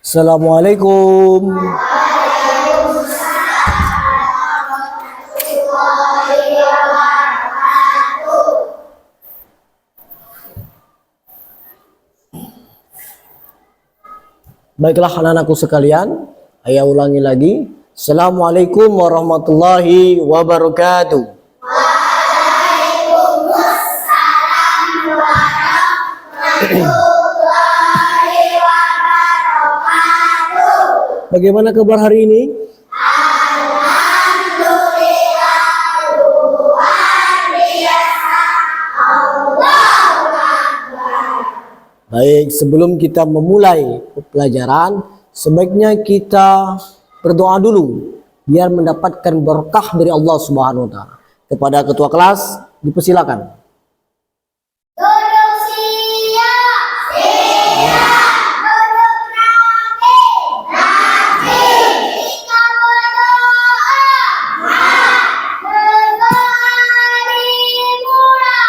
Assalamualaikum. Baiklah anak-anakku sekalian, saya ulangi lagi. Assalamualaikum warahmatullahi wabarakatuh. Waalaikumsalam warahmatullahi wabarakatuh. Bagaimana kabar hari ini? Alhamdulillah, luar biasa. Allahu Akbar. Baik, sebelum kita memulai pelajaran, sebaiknya kita berdoa dulu biar mendapatkan berkah dari Allah Subhanahu wa taala. Kepada ketua kelas dipersilakan. Duduk siap. Siap. Duduk rapi. Rapi. Kita berdoa. Berdoa dimulai.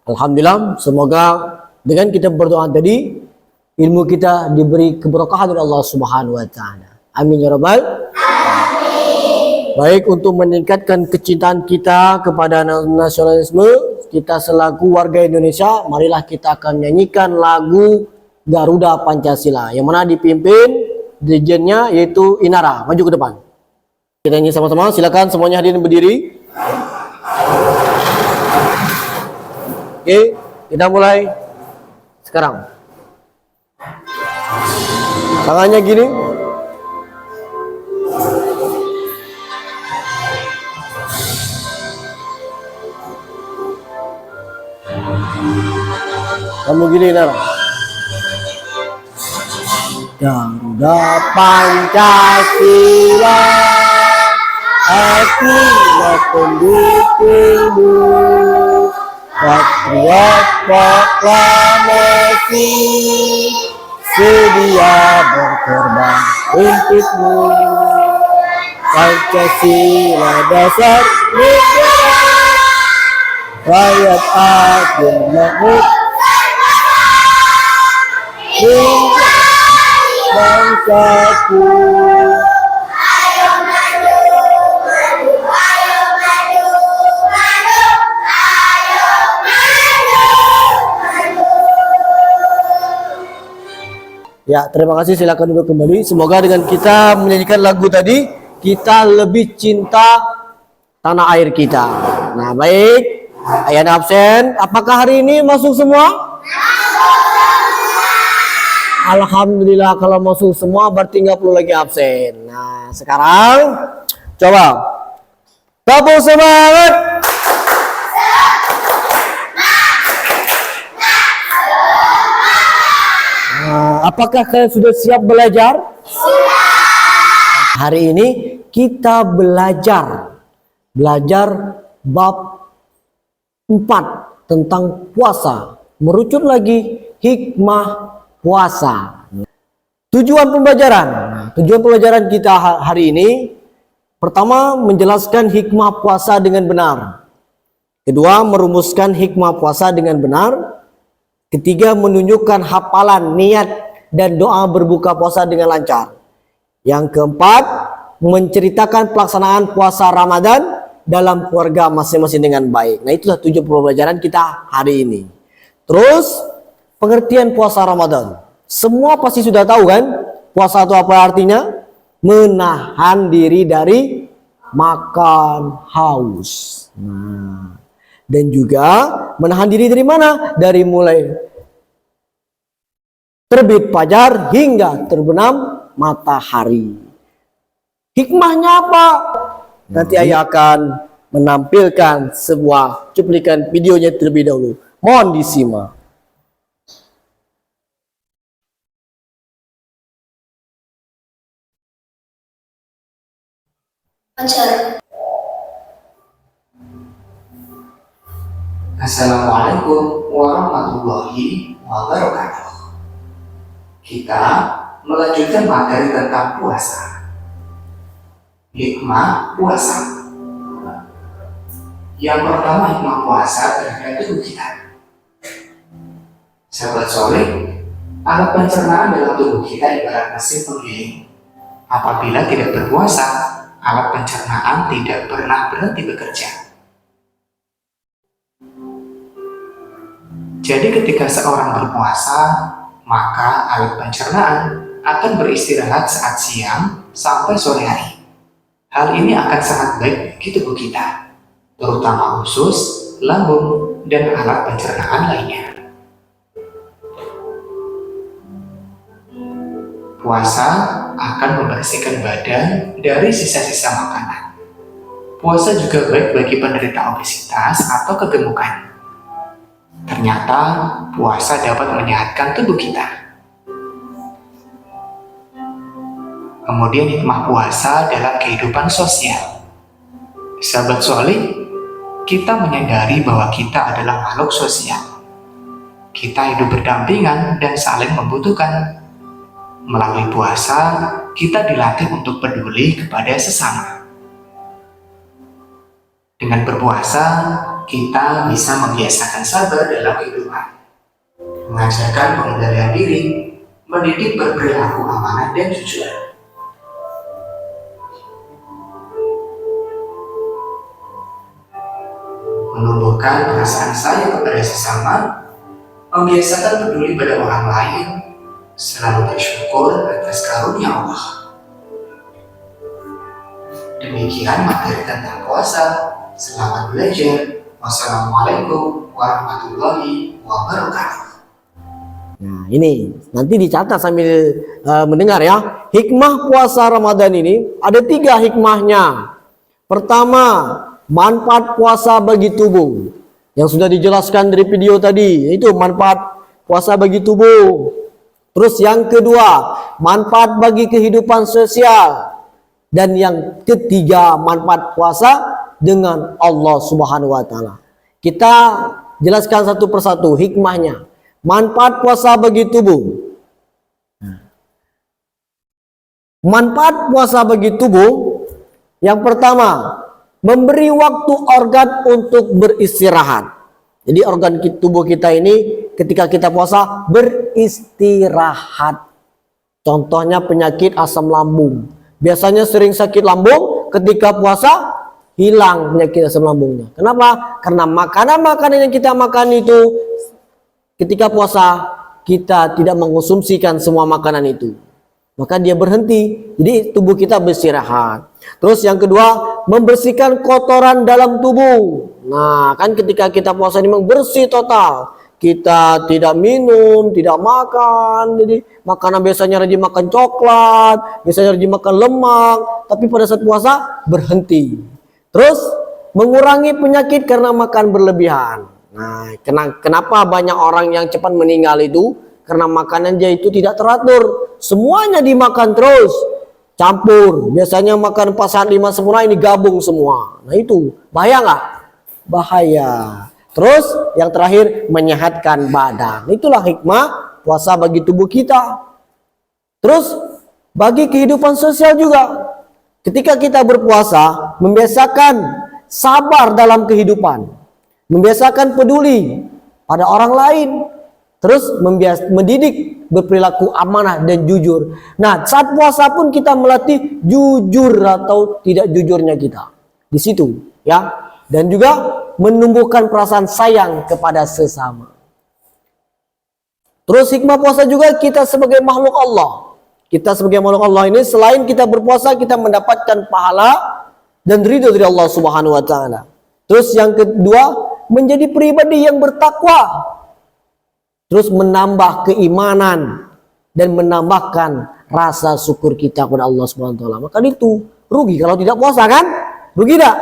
Alhamdulillah, semoga dengan kita berdoa tadi ilmu kita diberi keberkahan dari Allah Subhanahu wa taala. Amin ya rabbal alamin. Baik, untuk meningkatkan kecintaan kita kepada nasionalisme, kita selaku warga Indonesia, marilah kita akan menyanyikan lagu Garuda Pancasila yang mana dipimpin dirijennya yaitu Inara. Maju ke depan. Kita nyanyi sama-sama, silakan semuanya hadirin berdiri. Oke, kita mulai sekarang. Tangannya gini. Kamu gini, Nara. Garuda Pancasila, akulah pendukungmu. Patriot proklamasi, sedia berkorban untukmu. Pancasila dasar negara, rakyat agung makmur, bangsaku. Ya, terima kasih, silakan duduk kembali. Semoga dengan kita menyanyikan lagu tadi, kita lebih cinta tanah air kita. Nah, baik. Ayah absen. Apakah hari ini masuk semua? Alhamdulillah, kalau masuk semua berarti nggak perlu lagi absen. Nah, sekarang coba tepuk semangat. Apakah kalian sudah siap belajar? Sudah. Hari ini kita belajar bab 4 tentang puasa. Merucut lagi hikmah puasa. Tujuan pembelajaran kita hari ini, pertama menjelaskan hikmah puasa dengan benar. Kedua, merumuskan hikmah puasa dengan benar. Ketiga, menunjukkan hafalan, niat, dan doa berbuka puasa dengan lancar. Yang keempat, menceritakan pelaksanaan puasa Ramadan dalam keluarga masing-masing dengan baik. Nah, itulah tujuan pembelajaran kita hari ini. Terus, pengertian puasa Ramadan. Semua pasti sudah tahu kan? Puasa itu apa artinya? Menahan diri dari makan haus. Nah, dan juga menahan diri dari mana? Dari mulai terbit fajar hingga terbenam matahari. Hikmahnya apa? Nanti ayah akan menampilkan sebuah cuplikan videonya terlebih dahulu. Mohon disimak. Assalamualaikum warahmatullahi wabarakatuh. Kita melanjutkan materi tentang puasa. Hikmah puasa. Yang pertama, hikmah puasa terhadap tubuh kita. Sahabat soleh, alat pencernaan dalam tubuh kita ibarat mesin penggiling. Apabila tidak berpuasa, alat pencernaan tidak pernah berhenti bekerja. Jadi ketika seorang berpuasa, maka alat pencernaan akan beristirahat saat siang sampai sore hari. Hal ini akan sangat baik bagi tubuh kita, terutama usus, lambung, dan alat pencernaan lainnya. Puasa akan membersihkan badan dari sisa-sisa makanan. Puasa juga baik bagi penderita obesitas atau kegemukan. Ternyata puasa dapat menyehatkan tubuh kita. Kemudian hikmah puasa dalam kehidupan sosial. Sahabat soleh, kita menyadari bahwa kita adalah makhluk sosial. Kita hidup berdampingan dan saling membutuhkan. Melalui puasa, kita dilatih untuk peduli kepada sesama. Dengan berpuasa, kita bisa membiasakan sabar dalam kehidupan, mengajarkan pengendalian diri, mendidik berperilaku amanah dan jujur. Menumbuhkan perasaan sayang kepada sesama, membiasakan peduli pada orang lain, selalu bersyukur atas karunia Allah. Demikian materi tentang puasa. Selamat belajar. Wassalamualaikum warahmatullahi wabarakatuh. Nah, ini nanti dicatat sambil mendengar ya. Hikmah puasa Ramadan ini ada 3 hikmahnya. Pertama, manfaat puasa bagi tubuh. Yang sudah dijelaskan dari video tadi, itu manfaat puasa bagi tubuh. Terus yang kedua, manfaat bagi kehidupan sosial. Dan yang ketiga, manfaat puasa dengan Allah Subhanahu wa taala. Kita jelaskan satu persatu hikmahnya. Manfaat puasa bagi tubuh. Manfaat puasa bagi tubuh, yang pertama, memberi waktu organ untuk beristirahat. Jadi organ tubuh kita ini ketika kita puasa beristirahat. Contohnya penyakit asam lambung. Biasanya sering sakit lambung, ketika puasa hilang penyakit asam lambungnya. Kenapa? Karena makanan-makanan yang kita makan itu ketika puasa kita tidak mengkonsumsikan semua makanan itu. Maka dia berhenti. Jadi tubuh kita beristirahat. Terus yang kedua, membersihkan kotoran dalam tubuh. Nah, kan ketika kita puasa ini memang bersih total. Kita tidak minum, tidak makan. Jadi makanan biasanya rajin makan coklat, biasanya rajin makan lemak, tapi pada saat puasa berhenti. Terus mengurangi penyakit karena makan berlebihan. Nah, kenapa banyak orang yang cepat meninggal itu? Karena makanannya itu tidak teratur. Semuanya dimakan terus, campur. Biasanya makan pas saat 5 sempurna ini gabung semua. Nah itu bahaya nggak? Bahaya. Terus yang terakhir, menyehatkan badan. Itulah hikmah puasa bagi tubuh kita. Terus bagi kehidupan sosial juga. Ketika kita berpuasa, membiasakan sabar dalam kehidupan. Membiasakan peduli pada orang lain. Terus mendidik berperilaku amanah dan jujur. Nah, saat puasa pun kita melatih jujur atau tidak jujurnya kita. Di situ, ya. Dan juga menumbuhkan perasaan sayang kepada sesama. Terus hikmah puasa juga kita sebagai makhluk Allah. Kita sebagai makhluk Allah ini selain kita berpuasa kita mendapatkan pahala dan ridho dari Allah Subhanahu wa taala. Terus yang kedua, menjadi pribadi yang bertakwa. Terus menambah keimanan dan menambahkan rasa syukur kita kepada Allah Subhanahu wa taala. Maka itu rugi kalau tidak puasa kan? Rugi tidak?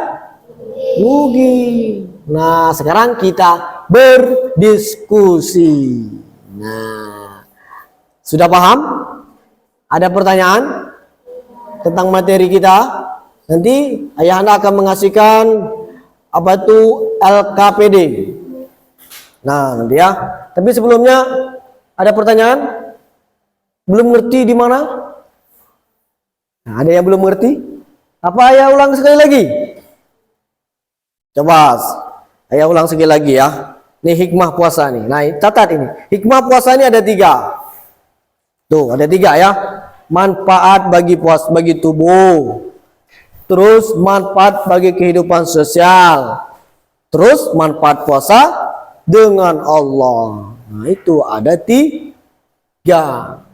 Rugi. Nah, sekarang kita berdiskusi. Nah, sudah paham? Ada pertanyaan tentang materi kita? Nanti ayahanda akan mengasihkan apa itu LKPD. Nah, nanti ya. Tapi sebelumnya ada pertanyaan? Belum ngerti di mana? Nah, ada yang belum ngerti? Apa ayah ulang sekali lagi? Coba ayah ulang sekali lagi ya. Ini hikmah puasa nih. Nah, catat ini. Hikmah puasa ini ada 3. Tuh, ada 3 ya. Manfaat bagi bagi tubuh. Terus manfaat bagi kehidupan sosial. Terus manfaat puasa dengan Allah. Nah, itu ada 3.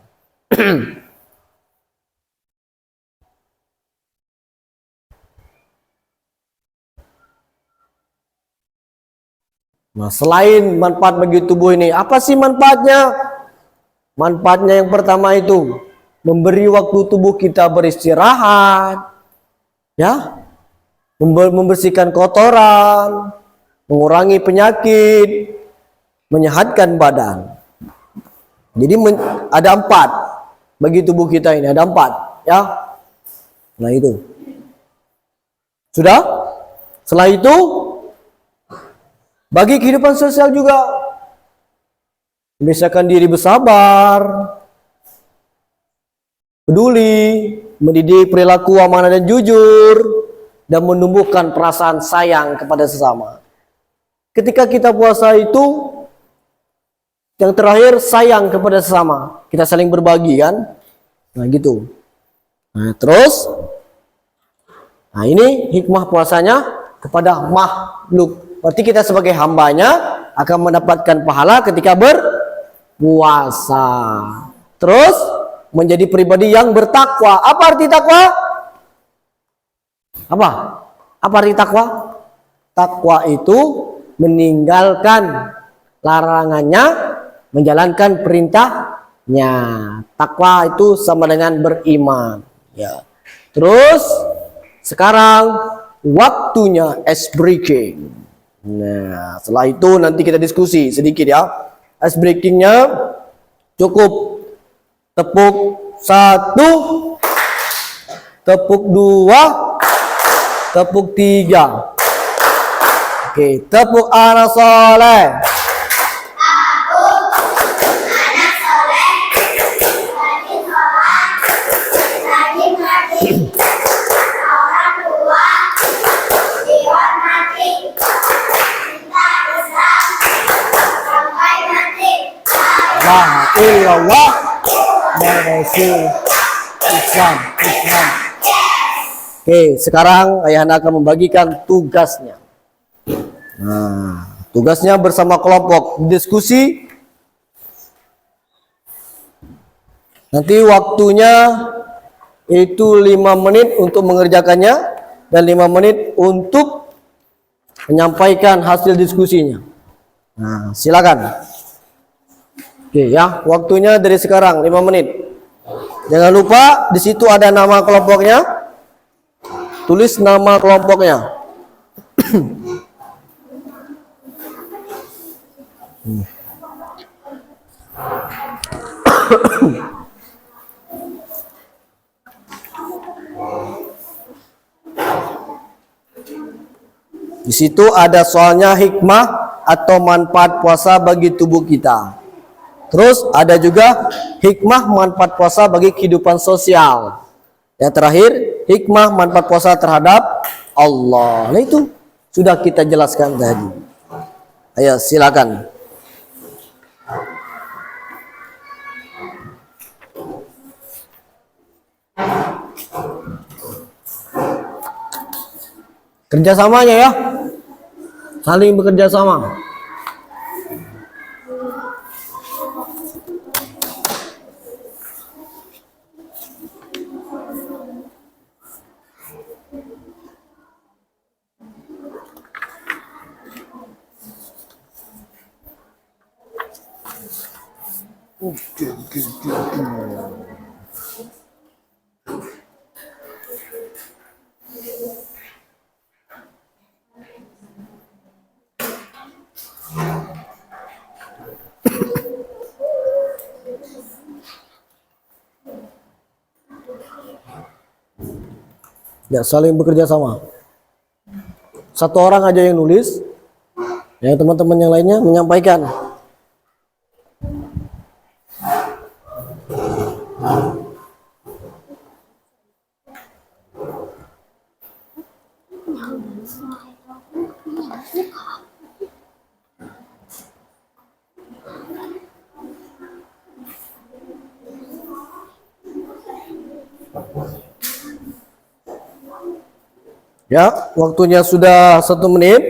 Nah, selain manfaat bagi tubuh ini, apa sih manfaatnya? Manfaatnya yang pertama itu memberi waktu tubuh kita beristirahat, ya, membersihkan kotoran, mengurangi penyakit, menyehatkan badan. Jadi ada 4 bagi tubuh kita ini, ada 4, ya. Nah itu. Sudah? Setelah itu bagi kehidupan sosial juga, membiasakan diri bersabar, peduli, mendidik perilaku amanah dan jujur, dan menumbuhkan perasaan sayang kepada sesama. Ketika kita puasa itu, yang terakhir sayang kepada sesama, kita saling berbagi kan, nah gitu. Nah terus, nah ini hikmah puasanya kepada makhluk. Berarti kita sebagai hambanya akan mendapatkan pahala ketika berpuasa. Terus menjadi pribadi yang bertakwa. Apa arti takwa? Apa? Apa arti takwa? Takwa itu meninggalkan larangannya, menjalankan perintahnya. Takwa itu sama dengan beriman. Ya. Terus sekarang waktunya ice breaking. Nah, setelah itu nanti kita diskusi sedikit ya. Ice breakingnya cukup tepuk 1, tepuk 2, tepuk 3. Oke, tepuk anak soleh. La ilallah Rasul Islam. Oke, sekarang ayahanda akan membagikan tugasnya. Nah, tugasnya bersama kelompok diskusi. Nanti waktunya itu 5 menit untuk mengerjakannya dan 5 menit untuk menyampaikan hasil diskusinya. Nah, silakan. Oke ya, waktunya dari sekarang 5 menit. Jangan lupa di situ ada nama kelompoknya. Tulis nama kelompoknya. Di situ ada soalnya hikmah atau manfaat puasa bagi tubuh kita. Terus ada juga hikmah manfaat puasa bagi kehidupan sosial. Yang terakhir, hikmah manfaat puasa terhadap Allah. Nah itu sudah kita jelaskan tadi. Ayo silakan. Kerjasamanya ya, saling bekerja sama. Ya, saling bekerja sama. Satu orang aja yang nulis, yang teman-teman yang lainnya menyampaikan. Ya, waktunya sudah 1 menit,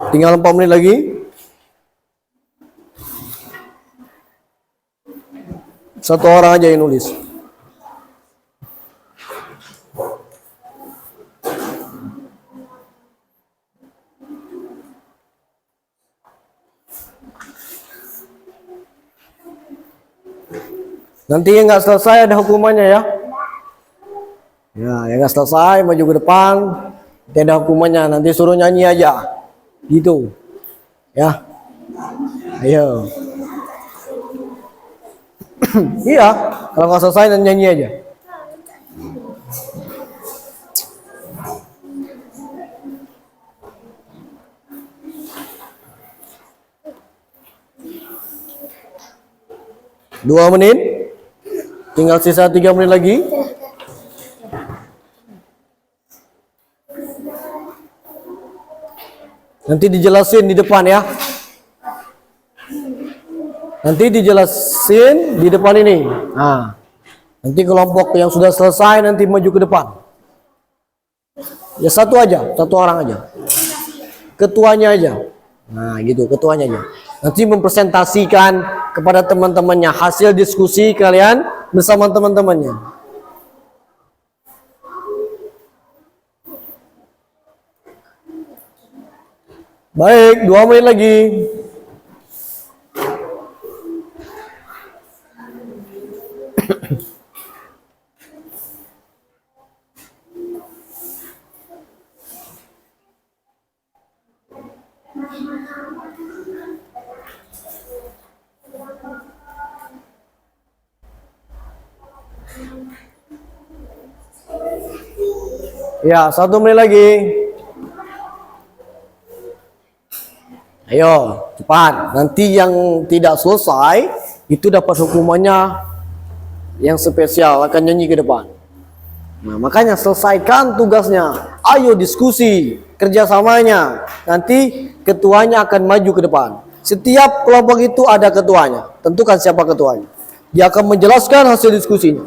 tinggal 4 menit lagi. Satu orang aja yang nulis. Nanti yang nggak selesai ada hukumannya ya. Ya, yang nggak selesai maju ke depan, nanti ada hukumannya. Nanti suruh nyanyi aja, gitu. Ya, ayo. Iya, kalau nggak selesai dan nyanyi aja. Dua menit, tinggal sisa 3 menit lagi. Nanti dijelasin di depan ya. Nanti dijelasin di depan ini. Nah, nanti kelompok yang sudah selesai nanti maju ke depan. Ya satu aja, satu orang aja. Ketuanya aja. Nah gitu, ketuanya aja. Nanti mempresentasikan kepada teman-temannya hasil diskusi kalian bersama teman-temannya. Baik, 2 menit lagi. Ya, 1 menit lagi. Ayo, cepat. Nanti yang tidak selesai itu dapat hukumannya yang spesial, akan nyanyi ke depan. Nah, makanya selesaikan tugasnya. Ayo diskusi, kerjasamanya. Nanti ketuanya akan maju ke depan. Setiap kelompok itu ada ketuanya. Tentukan siapa ketuanya. Dia akan menjelaskan hasil diskusinya.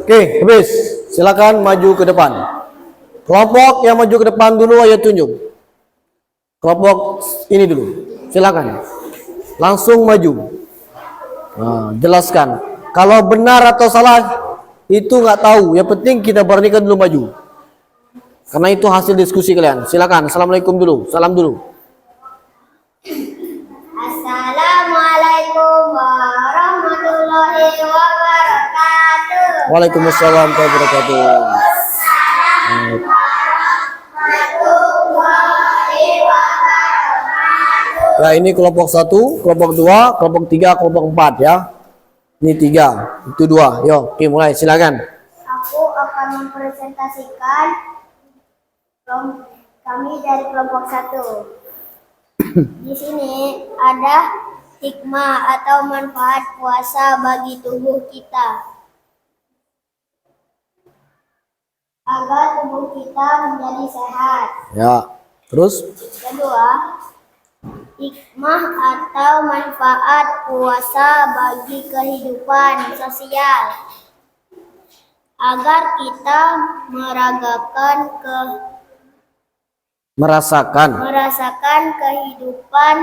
Oke, habis. Silakan maju ke depan. Kelompok yang maju ke depan dulu, ayo tunjuk. Kelompok ini dulu. Silakan. Langsung maju. Nah, jelaskan. Kalau benar atau salah itu nggak tahu. Yang penting kita beranikan dulu maju. Karena itu hasil diskusi kalian. Silakan. Assalamualaikum dulu. Salam dulu. Assalamualaikum warahmatullahi wabarakatuh. Waalaikumsalam warahmatullahi wabarakatuh. Ya, ini kelompok 1, kelompok 2, kelompok 3, kelompok 4 ya. Ini 3, itu 2. Yo, oke mulai, silakan. Aku akan mempresentasikan kami dari kelompok 1. Di sini ada hikmah atau manfaat puasa bagi tubuh kita. Agar tubuh kita menjadi sehat. Ya, terus? Kedua, hikmah atau manfaat puasa bagi kehidupan sosial agar kita merasakan kehidupan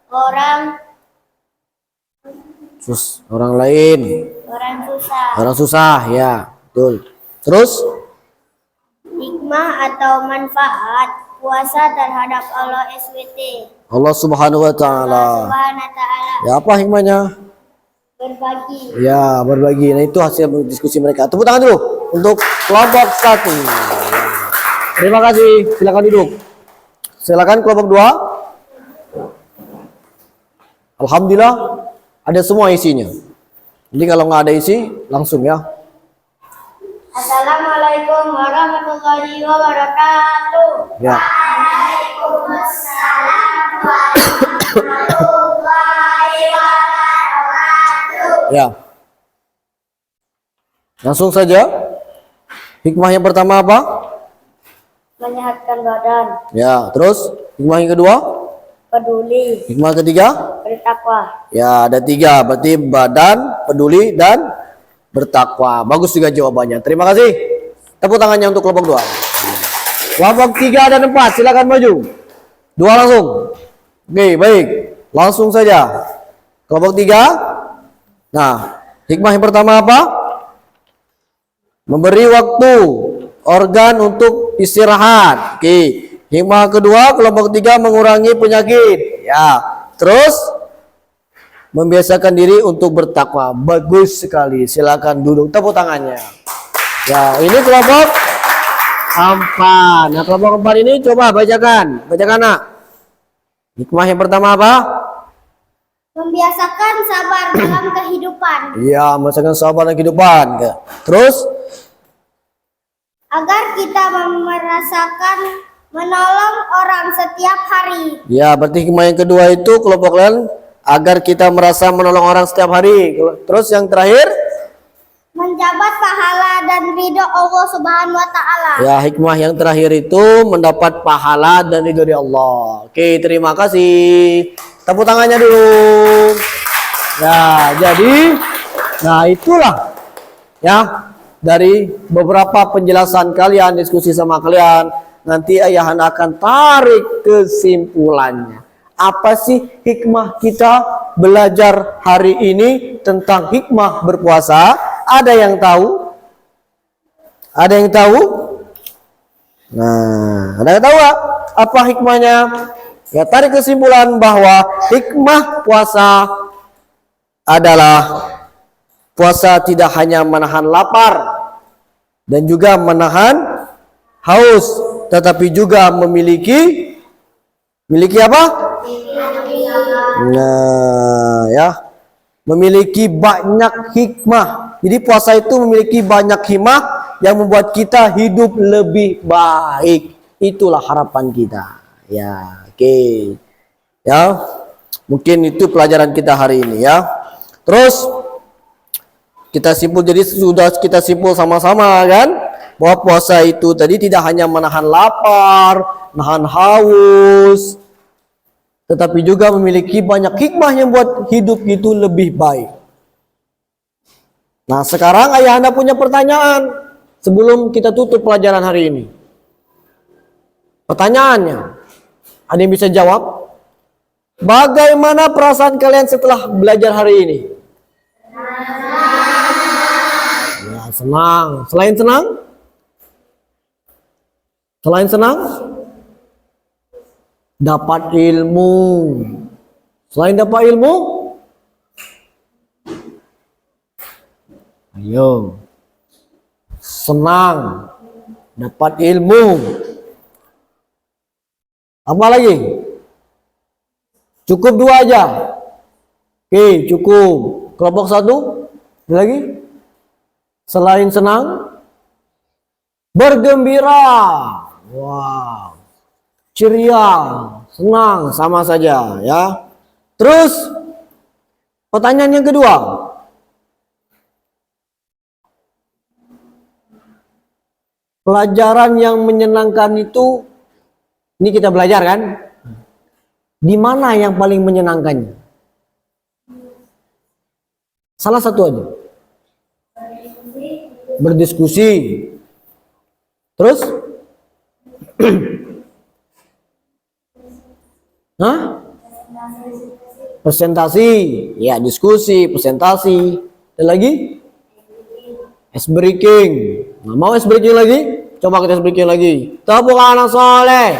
orang orang lain, susah. orang susah, ya, betul. Terus Hikmah atau manfaat puasa terhadap Allah SWT. Allah Subhanahu wa taala. Ya, apa hikmahnya? Berbagi. Ya, berbagi. Nah, itu hasil diskusi mereka. Tepuk tangan dulu untuk kelompok 1. Terima kasih. Silakan duduk. Silakan kelompok 2. Alhamdulillah ada semua isinya. Jadi kalau nggak ada isi, langsung ya. Assalamualaikum warahmatullahi wabarakatuh. Ya. Waalaikumsalam warahmatullahi wabarakatuh. Ya. Langsung saja. Hikmah yang pertama apa? Menyehatkan badan, Ya, terus hikmah yang kedua? peduli, Hikmah ketiga? bertakwa. Ya, ada 3. Berarti badan, peduli, dan bertakwa. Bagus juga jawabannya. Terima kasih. Tepuk tangannya untuk kelompok 2. Kelompok 3 dan 4, silakan maju. 2 langsung. Oke, baik. Langsung saja. Kelompok 3. Nah, hikmah yang pertama apa? Memberi waktu organ untuk istirahat. Oke. Hikmah kedua, kelompok 3 mengurangi penyakit. Ya. Terus membiasakan diri untuk bertakwa. Bagus sekali. Silakan duduk. Tepuk tangannya. Ya, ini kelompok 4. Nah, kelompok 4 ini coba bacakan. Bacakan, Nak. Hikmah yang pertama apa? Membiasakan sabar dalam kehidupan Iya, membiasakan sabar dalam kehidupan. Terus agar kita merasakan menolong orang setiap hari. ya, berarti hikmah yang kedua itu kelompok lain agar kita merasa menolong orang setiap hari. Terus yang terakhir, Menjabat pahala dan ridho Allah Subhanahu wa taala. ya, hikmah yang terakhir itu mendapat pahala dan ridho dari Allah. Oke, terima kasih. Tepuk tangannya dulu. Nah, jadi, nah itulah ya dari beberapa penjelasan kalian, diskusi sama kalian. Nanti ayahanda akan tarik kesimpulannya. Apa sih hikmah kita belajar hari ini tentang hikmah berpuasa? Ada yang tahu? Ada yang tahu? Nah, ada yang tahu gak apa hikmahnya? Ya, tarik kesimpulan bahwa hikmah puasa adalah puasa tidak hanya menahan lapar dan juga menahan haus, tetapi juga memiliki apa? Nah, ya, memiliki banyak hikmah. Jadi puasa itu memiliki banyak hikmah yang membuat kita hidup lebih baik. Itulah harapan kita. Ya, oke. Ya, mungkin itu pelajaran kita hari ini ya. Terus kita simpul, jadi sudah kita simpul sama-sama kan, bahwa puasa itu tadi tidak hanya menahan lapar, menahan haus, tetapi juga memiliki banyak hikmah yang buat hidup itu lebih baik. Nah, sekarang ayahanda punya pertanyaan sebelum kita tutup pelajaran hari ini. Pertanyaannya, ada yang bisa jawab? Bagaimana perasaan kalian setelah belajar hari ini? Ya, senang. Selain senang? Selain senang? Dapat ilmu. Selain dapat ilmu? Ayo. Senang. Dapat ilmu. Apa lagi? Cukup 2 aja. Oke, cukup. Kelompok 1? Ada lagi? Selain senang, bergembira. Wow. Ceria, senang, sama saja ya. Terus pertanyaan yang kedua. Pelajaran yang menyenangkan itu, ini kita belajar kan? di mana yang paling menyenangkannya? Salah satu aja. Berdiskusi. Terus? Hah? Presentasi. Ya, diskusi, presentasi. Ada lagi? Ice breaking. Nah, mau ice breaking lagi? Coba kita ice breaking lagi. Tepuk anak soleh.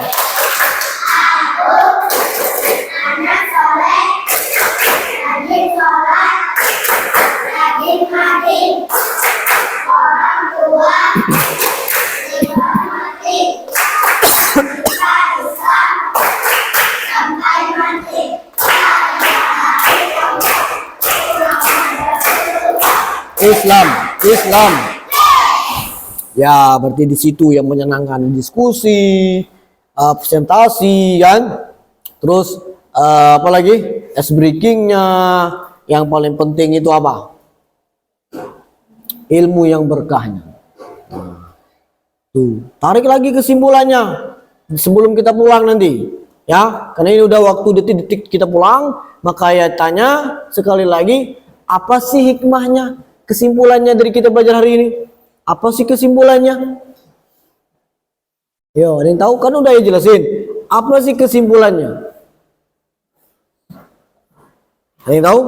Islam. Ya, berarti di situ yang menyenangkan diskusi, presentasi kan. Terus apa lagi? Ice breakingnya. Yang paling penting itu apa? Ilmu yang berkahnya. Nah, tuh, tarik lagi kesimpulannya sebelum kita pulang nanti. Ya, karena ini udah waktu detik-detik kita pulang, maka ya tanya sekali lagi, apa sih hikmahnya? Kesimpulannya dari kita belajar hari ini, apa sih kesimpulannya? Yo, ada yang tahu kan udah ya jelasin. Apa sih kesimpulannya? Ada yang tahu?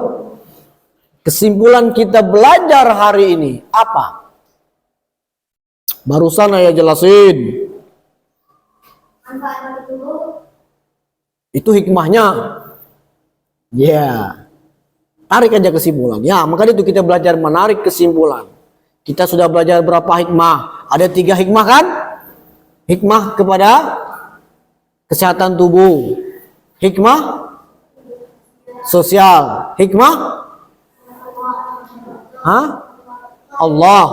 Kesimpulan kita belajar hari ini apa? Barusan saya jelasin. Itu hikmahnya. Ya. Tarik aja kesimpulan. Ya, maka itu kita belajar menarik kesimpulan. Kita sudah belajar berapa hikmah? Ada 3 hikmah kan? Hikmah kepada kesehatan tubuh. Hikmah sosial. Hikmah Allah.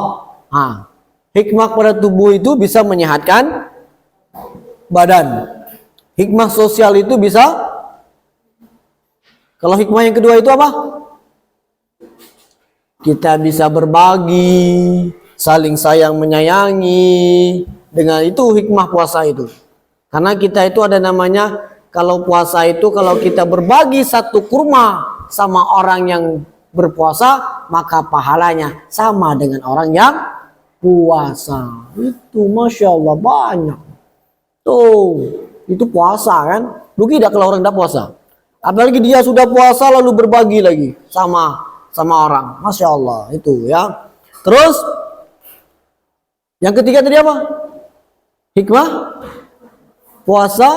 Hikmah kepada tubuh itu bisa menyehatkan badan. Hikmah sosial itu bisa. Kalau hikmah yang kedua itu apa? Kita bisa berbagi, saling sayang menyayangi. Dengan itu hikmah puasa itu. Karena kita itu ada namanya, kalau puasa itu kalau kita berbagi satu kurma sama orang yang berpuasa, maka pahalanya sama dengan orang yang puasa. Itu Masya Allah banyak. Tuh, itu puasa kan? Rugi tidak kalau orang tidak puasa? Apalagi dia sudah puasa lalu berbagi lagi sama orang. Masya Allah itu ya. Terus yang ketiga tadi apa? Hikmah puasa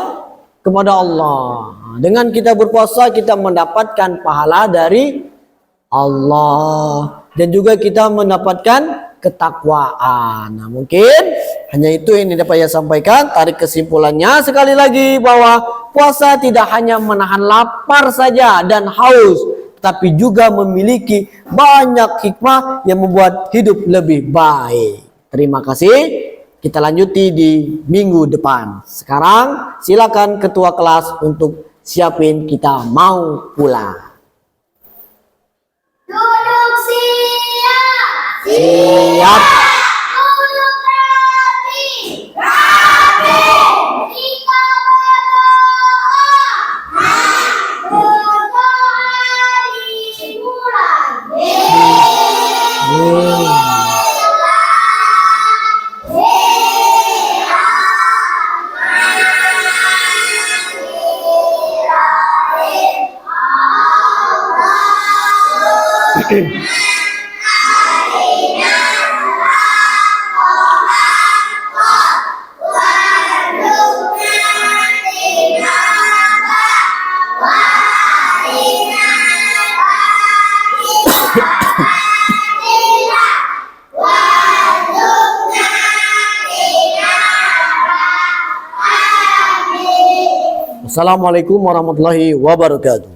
kepada Allah. Dengan kita berpuasa kita mendapatkan pahala dari Allah. Dan juga kita mendapatkan ketakwaan. Nah, mungkin hanya itu yang dapat saya sampaikan. Tarik kesimpulannya sekali lagi bahwa puasa tidak hanya menahan lapar saja dan haus, tapi juga memiliki banyak hikmah yang membuat hidup lebih baik. Terima kasih. Kita lanjuti di minggu depan. Sekarang silakan ketua kelas untuk siapin kita mau pulang. Duduk siap. Siap. Duduk rapi. Rapi. Kita berdoa. Berdoa dimulai. Assalamualaikum warahmatullahi wabarakatuh.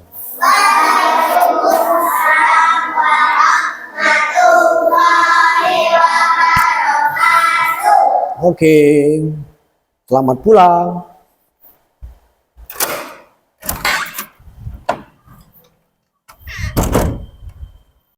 Oke, selamat pulang.